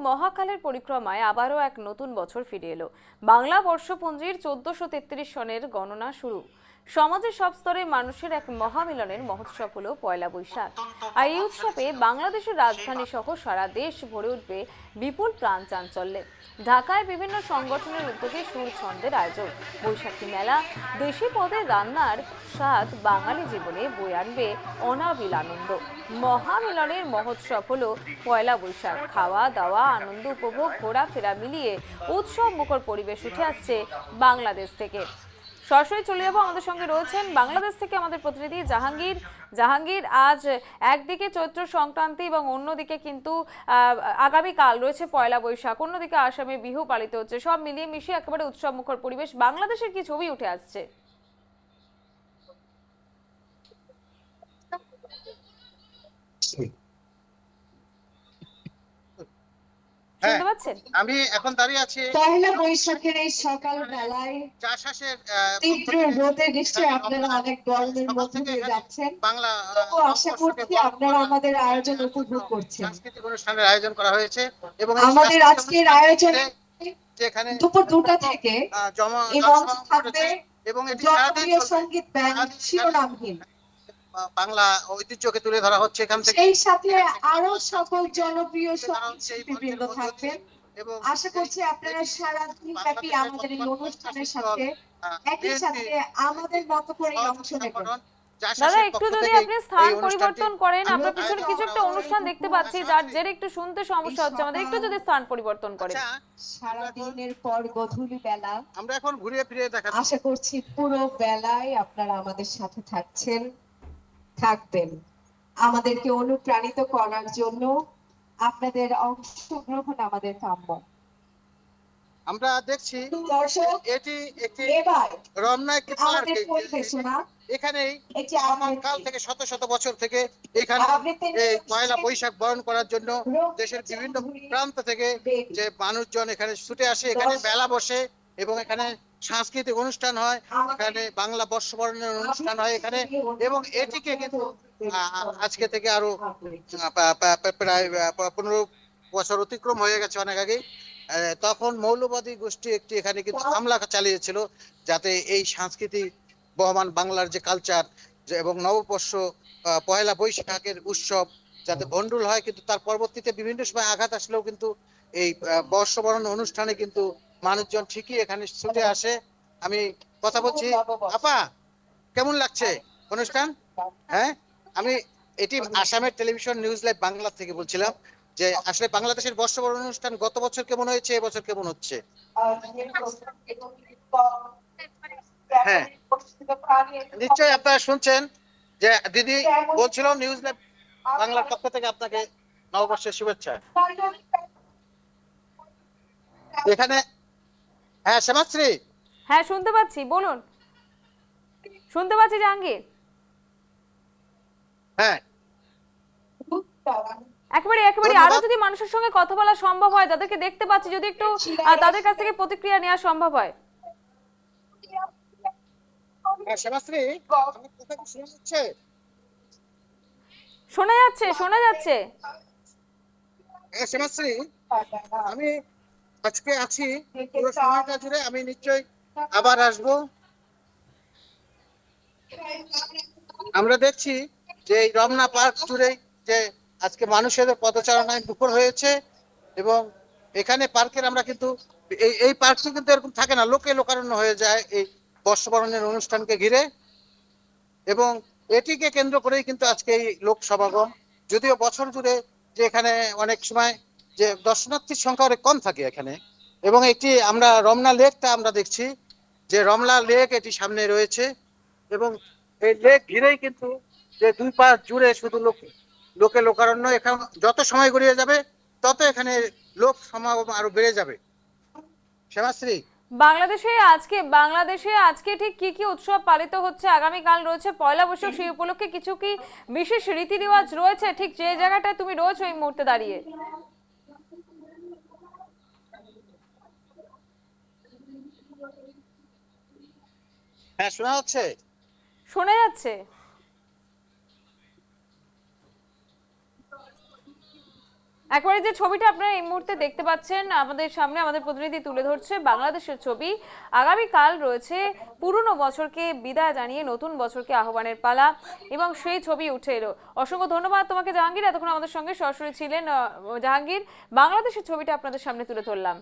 মহাকালের পরিক্রমায় আবারও এক নতুন বছর ফিরে এলো। বাংলা বর্ষপঞ্জির 1433 সনের গণনা শুরু। সমাজের সব স্তরে মানুষের এক মহামিলনের মহোৎসব হলো পয়লা বৈশাখ। আর এই উৎসবে বাংলাদেশের রাজধানী সহ সারা দেশ ভরে উঠবে বিপুল প্রাণ চাঞ্চল্যে। ঢাকায় বিভিন্ন সংগঠনের উদ্যোগে সুর ছন্দের আয়োজন। বৈশাখী মেলা দেশি পদে রান্নার স্বাদ বাঙালি জীবনে বয়ে আনবে অনাবিল আনন্দ। মহামিলনের মহোৎসব হলো পয়লা বৈশাখ। খাওয়া দাওয়া, আনন্দ উপভোগ, ঘোরাফেরা মিলিয়ে উৎসব মুখর পরিবেশ উঠে আসছে বাংলাদেশ থেকে। সরাসরি চলে যাবো, আমাদের সঙ্গে রয়েছেন বাংলাদেশ থেকে আমাদের প্রতিনিধি জাহাঙ্গীর। জাহাঙ্গীর, আজ একদিকে চৈত্র সংক্রান্তি এবং অন্যদিকে কিন্তু আগামীকাল রয়েছে পয়লা বৈশাখ, অন্যদিকে আসামে বিহু পালিত হচ্ছে, সব মিলিয়ে মিশিয়ে একেবারে উৎসব মুখর পরিবেশ। বাংলাদেশের কি ছবি উঠে আসছে? শুনতে পাচ্ছেন? আমি এখন দাঁড়িয়ে আছি পয়লা বৈশাখের এই সকাল বেলায় চাষাশের তীব্র রোদে নিশ্চয়ই আপনারা অনেক গরমের মধ্যে দিয়ে যাচ্ছেন। বাংলা তো আশা করছি আপনারা আমাদের আয়োজন উপভোগ করছেন। সাংস্কৃতিক অনুষ্ঠানের আয়োজন করা হয়েছে এবং আমাদের আজকের আয়োজনে যেখানে দুপুর 2টা থেকে এই মঞ্চে থাকবে এবং এটি জনপ্রিয় সঙ্গীত ব্যান্ড শিরোনামহীন। বাংলা ঐতিহ্যকে তুলে ধরা হচ্ছে এখান থেকে। সেই সাথে আরো সকল জনপ্রিয় শিল্পীবৃন্দ থাকবেন। আশা করছি আপনারা সারা দিন ব্যাপী আমাদের এই অনুষ্ঠানের সাথে একই সাথে আমাদের মতো করে অংশ নেবেন। দাদা, একটু যদি আপনি স্থান পরিবর্তন করেন, আমরা পিছনে কিছু একটা অনুষ্ঠান দেখতে পাচ্ছি যার জেরে একটু শুনতে সমস্যা হচ্ছে, আমাদের একটু যদি স্থান পরিবর্তন করেন। সারা দিনের পর গধূলি বেলা আমরা এখন ঘুরিয়ে ফিরে দেখাচ্ছি। আশা করছি পুরো বেলায় আপনারা আমাদের সাথে থাকবেন আমাদেরকে অনুপ্রাণিত করার জন্য। আপনাদের অংশগ্রহণ আমাদের কাম্য। আমরা দেখছি দর্শক, এটি একটি এবার রমনা একটি পার্ক। পরিবেশনা এখানেই এটি কাল থেকে শত শত বছর থেকে এখানে এই পয়লা বৈশাখ বরণ করার জন্য দেশের বিভিন্ন প্রান্ত থেকে যে মানুষজন এখানে ছুটে আসে, এখানে মেলা বসে এবং এখানে সাংস্কৃতিক অনুষ্ঠান হয়, এখানে বাংলা বর্ষবরণের অনুষ্ঠান হয় এখানে। এবং এটিকে কিন্তু আজকে থেকে আরো প্রায় 15 বছর অতিক্রম হয়ে গেছে, অনেক আগে। তখন মৌলবাদী গোষ্ঠী একটি এখানে কিন্তু হামলা চালিয়েছিল যাতে এই সাংস্কৃতিক বহমান বাংলার যে কালচার এবং নববর্ষ পয়লা বৈশাখের উৎসব যাতে ভণ্ডুল হয়। কিন্তু তার পরবর্তীতে বিভিন্ন সময় আঘাত আসলেও কিন্তু এই বর্ষবরণ অনুষ্ঠানে কিন্তু মানুষজন ঠিকই এখানে ছুটে আসে। আমি কথা বলছি, আপা কেমন লাগছে অনুষ্ঠান? হ্যাঁ, আমি এটি আসামের টেলিভিশন নিউজ লাইভ বাংলা থেকে বলছিলাম যে আসলে বাংলাদেশের বর্ষবরণ অনুষ্ঠান গত বছর কেমন হয়েছে, এবছর কেমন হচ্ছে? হ্যাঁ, নিশ্চয়ই আপনারা শুনছেন যে দিদি বলছিল নিউজ লাইভ বাংলার পক্ষ থেকে আপনাকে নববর্ষের শুভেচ্ছা। এখানে হ্যাঁ শ্যামাশ্রী, হ্যাঁ শুনতে পাচ্ছি, বলুন। শুনতে পাচ্ছি জাহাঙ্গীর। হ্যাঁ একেবারে আরো যদি মানুষের সঙ্গে কথা বলা সম্ভব হয়, তাদেরকে দেখতে পাচ্ছি, যদি একটু তাদের কাছ থেকে প্রতিক্রিয়া নেওয়া সম্ভব হয়। শ্যামাশ্রী, আমার কথা কি শোনা যাচ্ছে? শোনা যাচ্ছে, শোনা যাচ্ছে। শ্যামাশ্রী, আমি আজকে আছি পুরো সময়টা জুড়ে, আমি নিশ্চয়ই আবার আসবো। আমরা দেখছি যে এই রমনা পার্ক জুড়ে যে আজকে মানুষের পদচারণায় মুখর হয়েছে এবং এখানে পার্কের আমরা কিন্তু এই পার্কটি কিন্তু এরকম থাকে না, লোকে লোকারণ্য হয়ে যায় এই বর্ষবরণের অনুষ্ঠানকে ঘিরে। এবং এটিকে কেন্দ্র করেই কিন্তু আজকে এই লোক সমাগম। যদিও বছর জুড়ে যে এখানে অনেক সময় যে দর্শনার্থীর সংখ্যা অনেক কম থাকে এখানে। এবং একটি আমরা রমনা লেকটা আমরা দেখছি যে রমনা লেক এটি সামনে রয়েছে এবং এই লেক ঘিরেই কিন্তু যে দুই পাশ জুড়ে শুধু লোকে লোকারণ্য। এখন যত সময় গড়িয়ে যাবে তত এখানে লোক সমাগম আরো বেড়ে যাবে। শ্যামাশ্রী, বাংলাদেশে আজকে ঠিক কি কি উৎসব পালিত হচ্ছে? আগামীকাল রয়েছে পয়লা বৈশাখ, সেই উপলক্ষে কিছু কি বিশেষ রীতি রেওয়াজ রয়েছে ঠিক যে জায়গাটায় তুমি রয়েছো এই মুহূর্তে দাঁড়িয়ে? হ্যাঁ শোনা যাচ্ছে? শোনা যাচ্ছে। একবারে যে ছবিটা আপনারা এই মুহূর্তে দেখতে পাচ্ছেন আমাদের সামনে, আমাদের প্রতিনিধি তুলে ধরছে বাংলাদেশের ছবি। আগামীকাল রয়েছে পুরনো বছরকে বিদায় জানিয়ে নতুন বছরকে আহ্বানের পালা, এবং সেই ছবি উঠে এলো। অসংখ্য ধন্যবাদ তোমাকে জাহাঙ্গীর, এতক্ষণ আমাদের সঙ্গে সরাসরি ছিলেন জাহাঙ্গীর। বাংলাদেশের ছবিটা আপনাদের সামনে তুলে ধরলাম।